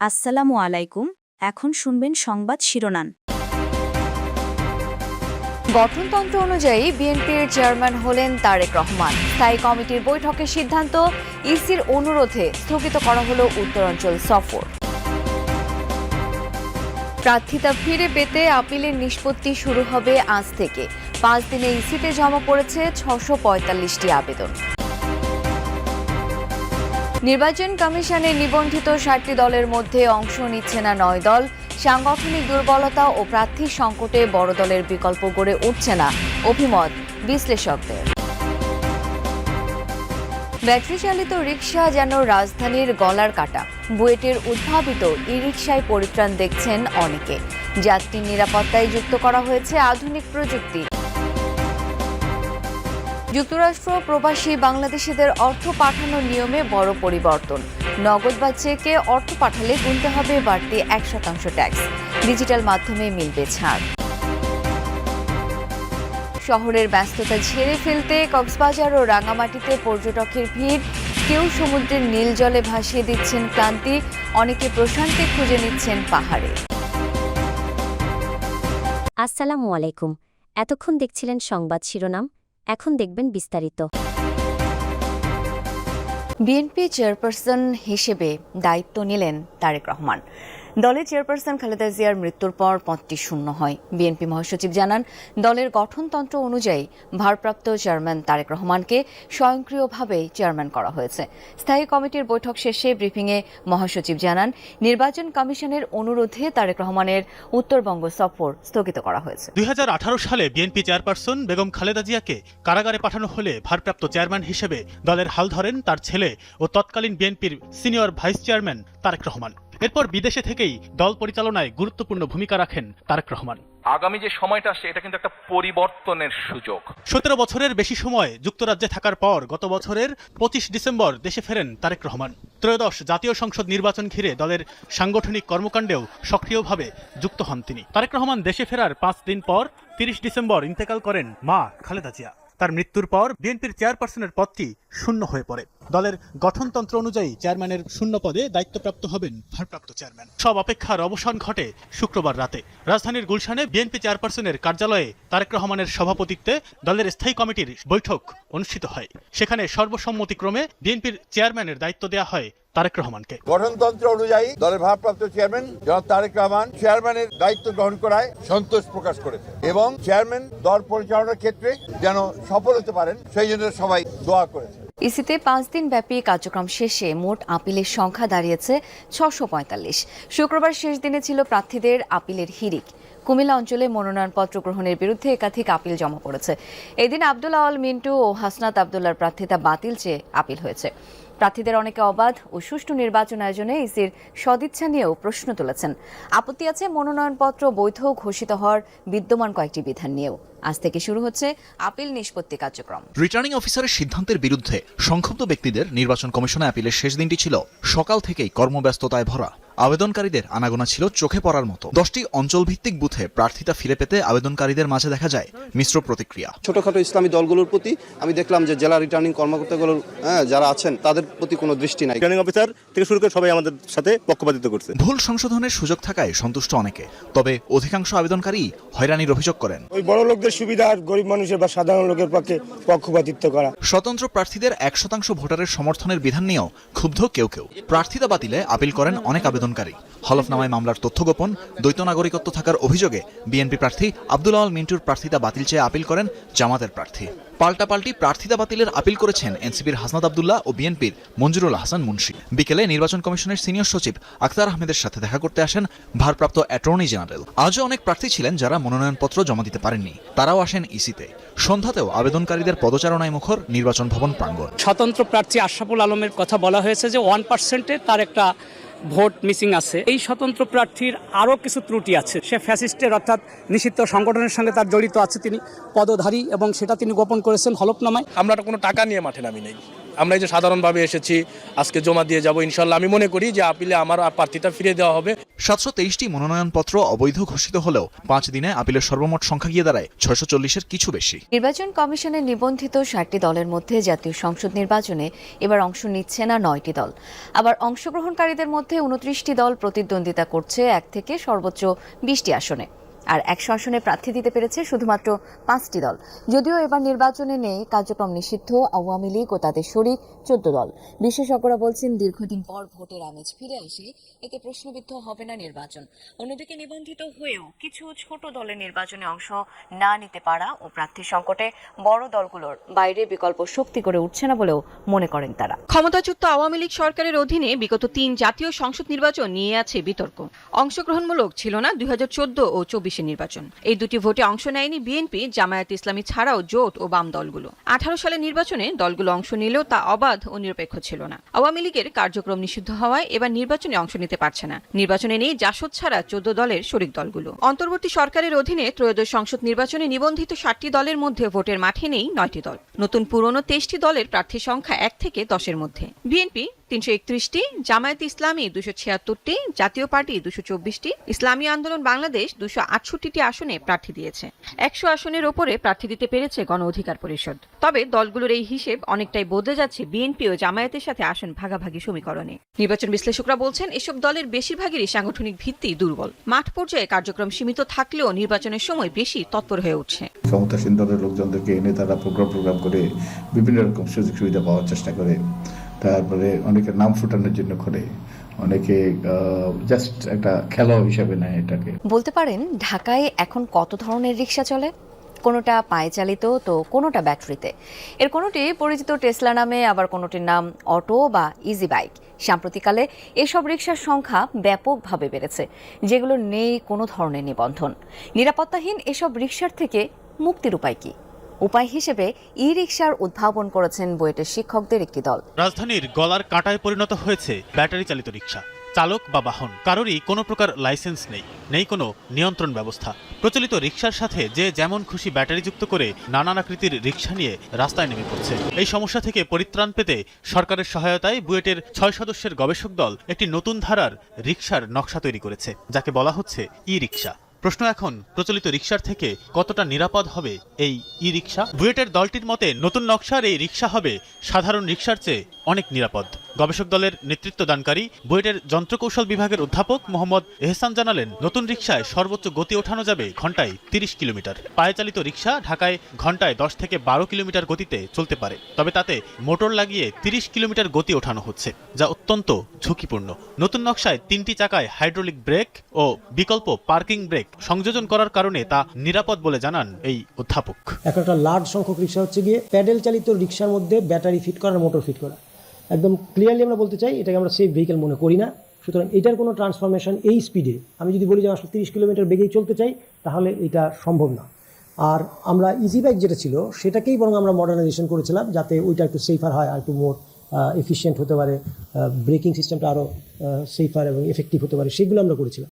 আসসালামু আলাইকুম। এখন শুনবেন সংবাদ শিরোনাম। গঠনতন্ত্র অনুযায়ী বিএনপির চেয়ারম্যান হলেন তারেক রহমান। স্থায়ী কমিটির বৈঠকের সিদ্ধান্ত, ইসির অনুরোধে স্থগিত করা হলো উত্তরাঞ্চল সফর। প্রার্থিতা ফিরে পেতে আপিলের নিষ্পত্তি শুরু হবে আজ থেকে। 5 দিনে ইসিতে জমা পড়েছে 645টি আবেদন। নির্বাচন কমিশনে নিবন্ধিত 60টি দলের মধ্যে অংশ নিচ্ছে না 9 দল। সাংগঠনিক দুর্বলতা ও প্রার্থী সংকটে বড় দলের বিকল্প গড়ে উঠছে না, অভিমত বিশ্লেষকদের। ব্যাটারি চালিত রিকশা যেন রাজধানীর গলার কাটা। বুয়েটের উদ্ভাবিত ই রিকশায় পরিত্রাণ দেখছেন অনেকে। যাত্রী নিরাপত্তায় যুক্ত করা হয়েছে আধুনিক প্রযুক্তি। যুক্তরাষ্ট্র প্রবাসী বাংলাদেশিদের অর্থ পাঠানোর নিয়মে বড় পরিবর্তন। নগদ বা চেকে অর্থ পাঠালে গুনতে হবে বাড়তি 1% ট্যাক্স। ডিজিটাল মাধ্যমে মিলবে ছাড়। শহরের ব্যস্ততা ঝেড়ে ফেলতে কক্সবাজার ও রাঙামাটিতে পর্যটকের ভিড়। কেউ সমুদ্রের নীল জলে ভাসিয়ে দিচ্ছেন ক্লান্তি, অনেকে প্রশান্তি খুঁজে নিচ্ছেন পাহাড়ে। আসসালামু আলাইকুম। এতক্ষণ দেখছিলেন সংবাদ শিরোনাম, এখন দেখবেন বিস্তারিত। বিএনপি চেয়ারপারসন হিসেবে দায়িত্ব নিলেন তারেক রহমান। দলের চেয়ারপারসন খালেদা জিয়ার মৃত্যুর পর পদটি শূন্য হয়। বিএনপি মহাসচিব জানান, দলের গঠনতন্ত্র অনুযায়ী ভারপ্রাপ্ত চেয়ারম্যান তারেক রহমানকে স্বয়ংক্রিয়ভাবে চেয়ারম্যান করা হয়েছে। স্থায়ী কমিটির বৈঠক শেষে ব্রিফিংয়ে মহাসচিব জানান, নির্বাচন কমিশনের অনুরোধে তারেক রহমানের উত্তরবঙ্গ সফর স্থগিত করা হয়েছে। 2018 সালে বিএনপি চেয়ারপারসন বেগম খালেদা জিয়াকে কারাগারে পাঠানো হলে ভারপ্রাপ্ত চেয়ারম্যান হিসেবে দলের হাল ধরেন তার ছেলে ও তৎকালীন বিএনপির senior vice chairman Tarique Rahman. এরপর বিদেশে থেকেই দল পরিচালনায় গুরুত্বপূর্ণ ভূমিকা রাখেন তারেক রহমান। আগামী যে সময়টা আসছে এটা কিন্তু একটা পরিবর্তনের সুযোগ। 17 বছরের বেশি সময় যুক্তরাজ্যে থাকার পর গত বছরের 25 ডিসেম্বর দেশে ফেরেন তারেক রহমান। ত্রয়োদশ জাতীয় সংসদ নির্বাচন ঘিরে দলের সাংগঠনিক কর্মকাণ্ডেও সক্রিয়ভাবে যুক্ত হন তিনি। তারেক রহমান দেশে ফেরার 5 দিন পর 30 ডিসেম্বর ইন্তেকাল করেন মা খালেদা জিয়া। তার মৃত্যুর পর বিএনপির চেয়ারপারসনের পদটি শূন্য হয়ে পড়ে। দলের গঠনতন্ত্র অনুযায়ী চেয়ারম্যানের শূন্য পদে দায়িত্বপ্রাপ্ত হবেন ভারপ্রাপ্ত চেয়ারম্যান। সব অপেক্ষার অবসান ঘটে শুক্রবার রাতে। রাজধানীর গুলশানে বিএনপি চেয়ারপারসনের কার্যালয়ে তারেক রহমানের সভাপতিত্বে দলের স্থায়ী কমিটির বৈঠক অনুষ্ঠিত হয়। সেখানে সর্বসম্মতিক্রমে বিএনপির চেয়ারম্যানের দায়িত্ব দেওয়া হয় তারেক রহমানকে। গঠনতন্ত্র অনুযায়ী দলের ভারপ্রাপ্ত চেয়ারম্যান জনাব তারেক রহমান চেয়ারম্যানের দায়িত্ব গ্রহণ করায় সন্তোষ প্রকাশ করেছে এবং চেয়ারম্যান দল পরিচালনার ক্ষেত্রে যেন সফল হতে পারেন সেই জন্য সবাই দোয়া করেছে। ইসিতে 5 দিন ব্যাপী কার্যক্রম শেষে মোট আপিলের সংখ্যা দাঁড়িয়েছে 645। শুক্রবার শেষ দিনে ছিল প্রার্থীদের আপিলের হিড়িক। কুমিল্লা অঞ্চলে মনোনয়নপত্র গ্রহণের বিরুদ্ধে একাধিক আপিল জমা পড়েছে। এদিন আব্দুল আওয়াল মিন্টু ও হাসনাত আব্দুল্লাহর প্রার্থিতা বাতিল চেয়ে আপিল হয়েছে। প্রার্থীদের অনেকে অবাধ ও সুষ্ঠু নির্বাচন আয়োজনে ইসির সদিচ্ছা নিয়েও প্রশ্ন তুলেছেন। আপত্তি আছে মনোনয়নপত্র বৈধ ঘোষিত হওয়ার বিদ্যমান কয়েকটি বিধান নিয়েও। আজ থেকে শুরু হচ্ছে আপিল নিষ্পত্তি কার্যক্রম। রিটার্নিং অফিসারের সিদ্ধান্তের বিরুদ্ধে সংক্ষুব্ধ ব্যক্তিদের নির্বাচন কমিশনে আপিলের শেষ দিনটি ছিল সকাল থেকেই কর্মব্যস্ততায় ভরা। আবেদনকারীদের আনাগোনা ছিল চোখে পড়ার মতো। 10টি অঞ্চলভিত্তিক বুথে প্রার্থিতা ফিরে পেতে আবেদনকারীদের মাঝে দেখা যায় মিশ্র প্রতিক্রিয়া। ছোটখাটো ইসলামী দলগুলোর প্রতি আমি দেখলাম যে জেলা রিটার্নিং কর্মকর্তাগুলোর যারা আছেন তাদের প্রতি কোনো দৃষ্টি নাই। রিটার্নিং অফিসার থেকে শুরু করে সবাই আমাদের সাথে পক্ষপাতিত্ব করছে। ভুল সংশোধনের সুযোগ থাকায় সন্তুষ্ট অনেকে, তবে অধিকাংশ আবেদনকারী হয়রানির অভিযোগ করেন। ওই বড় লোকদের সুবিধা আর গরিব মানুষের বা সাধারণ লোকের পক্ষে পক্ষপাতিত্ব করা। স্বতন্ত্র প্রার্থীদের 1% ভোটারের সমর্থনের বিধান নিয়েও ক্ষুব্ধ কেউ কেউ। প্রার্থিতা বাতিলে আপিল করেন অনেক আবেদনকারী। হলফনামায় মামলার তথ্য গোপন, দ্বৈত নাগরিকত্ব থাকার অভিযোগে বিএনপি প্রার্থী আব্দুল আওয়াল মিন্টুর প্রার্থিতা বাতিল চেয়ে আপিল করেন জামাতের প্রার্থী। পাল্টাপাল্টি প্রার্থিতা বাতিলের আপিল করেছেন এনসিপির হাসনাত আব্দুল্লাহ ও বিএনপির মঞ্জুরুল হাসান মুন্সি। বিকেলে নির্বাচন কমিশনের সিনিয়র সচিব আখতার আহমেদের সাথে দেখা করতে আসেন ভারপ্রাপ্ত অ্যাটর্নি জেনারেল। আজও অনেক প্রার্থী ছিলেন যারা মনোনয়নপত্র জমা দিতে পারেননি, তারাও আসেন ইসিতে। সন্ধ্যাতেও আবেদনকারীদের পদচারণায় মুখর নির্বাচন ভবন প্রাঙ্গণ। স্বতন্ত্র প্রার্থী আশরাফুল আলমের কথা বলা হয়েছে যে 1%-এ তার একটা ভোট মিসিং আছে। এই স্বতন্ত্র প্রার্থীর আরও কিছু ত্রুটি আছে। সে ফ্যাসিস্টের অর্থাৎ নিষিদ্ধ সংগঠনের সঙ্গে তার জড়িত আছে, তিনি পদধারী এবং সেটা তিনি গোপন করেছেন হলফনামায়। আমরা কোনো টাকা নিয়ে মাঠে নামি নেই, আমরা এই যে সাধারণভাবে এসেছি, আজকে জমা দিয়ে যাব ইনশাল্লাহ। আমি মনে করি যে আপিলে আমার প্রার্থীটা ফিরিয়ে দেওয়া হবে। 723টি মনোনয়নপত্র অবৈধ ঘোষিত হলেও 5 দিনে আপিলের সর্বমোট সংখ্যা গিয়ে দাঁড়ায় 640-এর কিছু বেশি। নির্বাচন কমিশনের নিবন্ধিত 60টি দলের মধ্যে জাতীয় সংসদ নির্বাচনে এবার অংশ নিচ্ছে না 9টি দল। আবার অংশগ্রহণকারীদের মধ্যে 29টি দল প্রতিদ্বন্দ্বিতা করছে 1 থেকে সর্বোচ্চ 20টি আসনে। আর 100 আসনে প্রার্থী দিতে পেরেছে শুধুমাত্র 5টি দল। যদিও এবার নির্বাচনে নেই কার্যক্রম নিষিদ্ধ আওয়ামী লীগ ও তাদের শরিক 14 দল। বিশেষজ্ঞরা বলছেন দীর্ঘদিন পর ভোটের আমেজ ফিরে আসে, এতে প্রশ্নবিদ্ধ হবে না নির্বাচন। অন্যদিকে নিবন্ধিত হয়েও কিছু ছোট দলের নির্বাচনে অংশ না নিতে পারা ও প্রার্থী সংকটে বড় দলগুলোর বাইরে বিকল্প শক্তি করে উঠছে না বলেও মনে করেন তারা। ক্ষমতাচ্যুত আওয়ামী লীগ সরকারের অধীনে বিগত 3 জাতীয় সংসদ নির্বাচন নিয়ে আছে বিতর্ক। অংশগ্রহণমূলক ছিল না 2014 ও 24 নির্বাচন। এই দুটি ভোটে অংশ নেয়নি বিএনপি, জামায়াত ইসলামী ছাড়াও জোট ও বাম দলগুলো। 18 সালের নির্বাচনে দলগুলো অংশ নিলেও তা অবাধ ও নিরপেক্ষ ছিল না। আওয়ামী লীগের কার্যক্রম নিষিদ্ধ হওয়ায় এবার নির্বাচনে অংশ নিতে পারছে না। নির্বাচনে নেই জাসদ ছাড়া 14 দলের শরিক দলগুলো। অন্তর্বর্তী সরকারের অধীনে ত্রয়োদশ সংসদ নির্বাচনে নিবন্ধিত 60টি দলের মধ্যে ভোটের মাঠে নেই 9টি দল। নতুন পুরনো 23টি দলের প্রার্থী সংখ্যা 1 থেকে 10-এর মধ্যে। বিএনপি 331টি, জামায়াত ইসলামী 276টি, জাতীয় পার্টি 224টি, ইসলামী আন্দোলন বাংলাদেশ 268টি আসনে প্রার্থী দিয়েছে। 100 আসনের ওপরে প্রার্থী দিতে পেরেছে গণ অধিকার পরিষদ। তবে দলগুলোর এই হিসেব অনেকটাই বদলে যাচ্ছে বিএনপি ও জামায়াতের সাথে আসন ভাগাভাগি সমীকরণে। নির্বাচন বিশ্লেষকরা বলছেন এসব দলের বেশিরভাগেরই সাংগঠনিক ভিত্তি দুর্বল। মাঠ পর্যায়ে কার্যক্রম সীমিত থাকলেও নির্বাচনের সময় বেশি তৎপর হয়ে উঠছে। ক্ষমতাসীন দলের লোকজনদেরকে এনে তারা প্রোগ্রাম করে বিভিন্ন রকম সুযোগ সুবিধা পাওয়ার চেষ্টা করে। তারপরে অনেকে নাম ফুটানোর জন্য করে, অনেকে জাস্ট একটা খেলা হিসাবে নেয় এটাকে। বলতে পারেন ঢাকায় এখন কত ধরনের রিক্সা চলে? কোনোটা পায়ে চালিত, তো কোনোটা ব্যাটারিতে। এর কোনোটি পরিচিত টেসলা নামে, আবার কোনোটির নাম অটো বা ইজি বাইক। সাম্প্রতিককালে এসব রিকশার সংখ্যা ব্যাপকভাবে বেড়েছে, যেগুলোর নেই কোনো ধরনের নিবন্ধন। নিরাপত্তাহীন এসব রিকশার থেকে মুক্তির উপায় কি? উপায় হিসেবে ই রিকশার উদ্ভাবন করেছেন বুয়েটের শিক্ষকদের একটি দল। রাজধানীর গলার কাঁটায় পরিণত হয়েছে ব্যাটারি চালিত রিকশা। চালক বা বাহন কারোরই কোনো প্রকার লাইসেন্স নেই কোনো নিয়ন্ত্রণ ব্যবস্থা। প্রচলিত রিকশার সাথে যে যেমন খুশি ব্যাটারি যুক্ত করে নানান আকৃতির রিকশা নিয়ে রাস্তায় নেমে পড়ছে। এই সমস্যা থেকে পরিত্রাণ পেতে সরকারের সহায়তায় বুয়েটের 6 সদস্যের গবেষক দল একটি নতুন ধারার রিকশার নকশা তৈরি করেছে, যাকে বলা হচ্ছে ই রিকশা। প্রশ্ন এখন, প্রচলিত রিকশার থেকে কতটা নিরাপদ হবে এই ই রিকশা? বুয়েটের দলটির মতে নতুন নকশার এই রিকশা হবে সাধারণ রিকশার চেয়ে অনেক নিরাপদ। গবেষক দলের নেতৃত্বদানকারী বুয়েটের যন্ত্রকৌশল বিভাগের অধ্যাপক মোহাম্মদ এহসান জানালেন, নতুন রিকশায় সর্বোচ্চ গতি ওঠানো যাবে ঘন্টায় 30 কিলোমিটার। পায়ে চালিত রিকশা ঢাকায় ঘন্টায় 10 থেকে 12 কিলোমিটার গতিতে চলতে পারে, তবে তাতে মোটর লাগিয়ে 30 কিলোমিটার গতি ওঠানো হচ্ছে, যা অত্যন্ত ঝুঁকিপূর্ণ। নতুন নকশায় 3টি চাকায় হাইড্রোলিক ব্রেক ও বিকল্প পার্কিং ব্রেক সংযোজন করার কারণে তা নিরাপদ বলে জানান এই অধ্যাপক। একটা লার্জ সংখ্যক রিকশা হচ্ছে গিয়ে প্যাডেল চালিত রিকশার মধ্যে ব্যাটারি ফিট করা, মোটর ফিট করা। একদম ক্লিয়ারলি আমরা বলতে চাই এটাকে আমরা সেফ ভেহিকেল মনে করি না। সুতরাং এটার কোনো ট্রান্সফরমেশন এই স্পিডে, আমি যদি বলি যে আসলে 30 কিলোমিটার বেগেই চলতে চাই, তাহলে এটা সম্ভব না। আর আমরা ইজি বাইক যেটা ছিল সেটাকেই বরং আমরা মডার্নাইজেশন করেছিলাম, যাতে ওইটা একটু সেফার হয়, আর একটু মোর এফিশিয়েন্ট হতে পারে, ব্রেকিং সিস্টেমটা আরও সেফার এবং এফেক্টিভ হতে পারে, সেগুলো আমরা করেছিলাম।